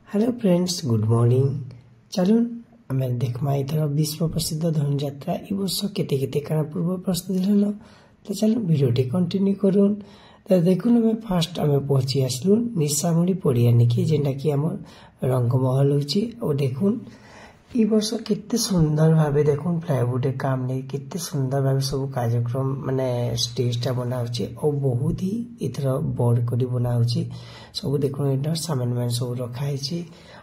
Hello friends, good morning. चलून आम देखमा एथर विश्व प्रसिद्ध धनुଯାत्रा ए वर्ष केते केते काना पूर्व प्रस्तुति हलो। तो चलो भिडियोटी कंटिन्यू करूँ। तो देखुन आम फास्ट आम पहुंची आसलु निशामुड़ी पड़िया निकी जेनटा कि आम रंगमहल होची। और देखुन ई वर्ष केते सुंदर भावे देखुन प्लाईवुड काम नहीं केते सुंदर भावे सब कार्यक्रम माने स्टेजटा बना होची और बहुत ही इथर बड़ करी बना होची। सब देखुन एटा सामान मान सब रखा है।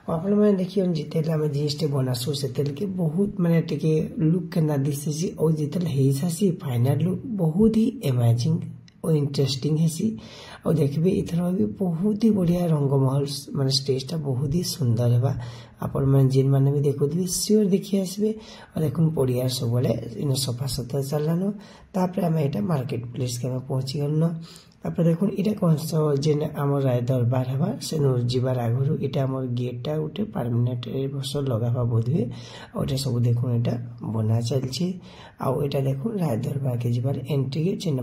आपण मैंने देखिए जितेल आम जिनटे बनासु से के बहुत माने टिके लुक केना दिसी और जितेल हेसी फाइनल लुक बहुत ही अमेजिंग और इंटरेस्टिंग है। और देखिए इथर भी बहुत ही बढ़िया रंगमहल माने स्टेजटा बहुत ही सुंदर है। आपण मैंने जिन मैंने भी देखुए सियोर देखिए आसबे। और देखुन पड़िया सब इन सफा सुतरा चलानो। तापर आम यहाँ मार्केट प्लेस के पहुंची गलु। तापर देखुन इटा कौन जेन आम राय दरबार हवा से जीवार आगु इटा आम गेटा गोटे परमानेंट वर्ष लगा बोध हुए। और सब देखुन इटा बना चलछि। आउ इटा देखुन राय दरबार के जीवार एंट्री गेट जेन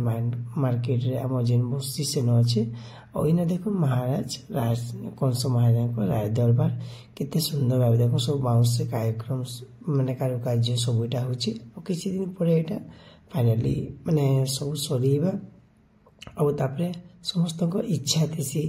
मार्केट रे आम जेन बस्ती सेन अच्छे। और इना देखुन महाराज कंस महाराज को राय दरबार केते सुंदर भाव देखो सब बाउंस से कार्यक्रम माने कारुकार्य सब इटा होछि। और किछि दिन पर इटा फाइनली माने सब सरीबा। और तापरे समस्त इच्छा थी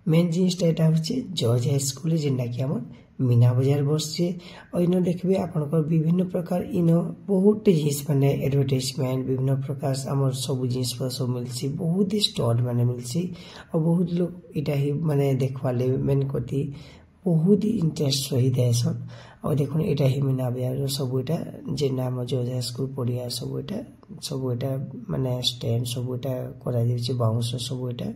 मेन जिनटा यहाँ हूँ जज हाई स्कूल जेनटा कि आम मीना बजार बसचे। और इन देखिए आपंकर विभिन्न प्रकार इन बहुत जिनिस माने एडवर्टाइजमेंट विभिन्न प्रकार आम सब जिनिस सब मिलसी बहुत ही स्टल माने मिलसी। और बहुत लोग इटा ही माने देखवाले मेन कति बहुत ही इंटरेस्ट रही देसन। और देखुन इटा ही मीना बजार सब इटा जेना आम जज हाई स्कूल पड़िया सब इटा माने स्टैंड सब इटा करा जाय बाउंस सब इटा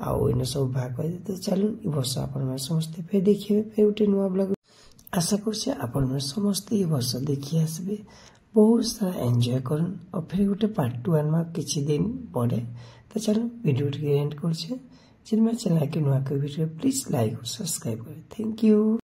आउ इन सब भाग कर। तो चलो ई वर्ष आपण समस्ते फिर देखिए फिर गोटे नुआ ब्लॉग आशा कर आपण समस्ते ई वर्ष देखी आसबे बहुत सारा एंजॉय करन। और फिर गोटे पार्ट 1 में किछि दिन पड़े। तो चलो वीडियो एंड कर जिन चैनल के नुआ के वीडियो प्लीज लाइक और सब्सक्राइब करें। Thank you.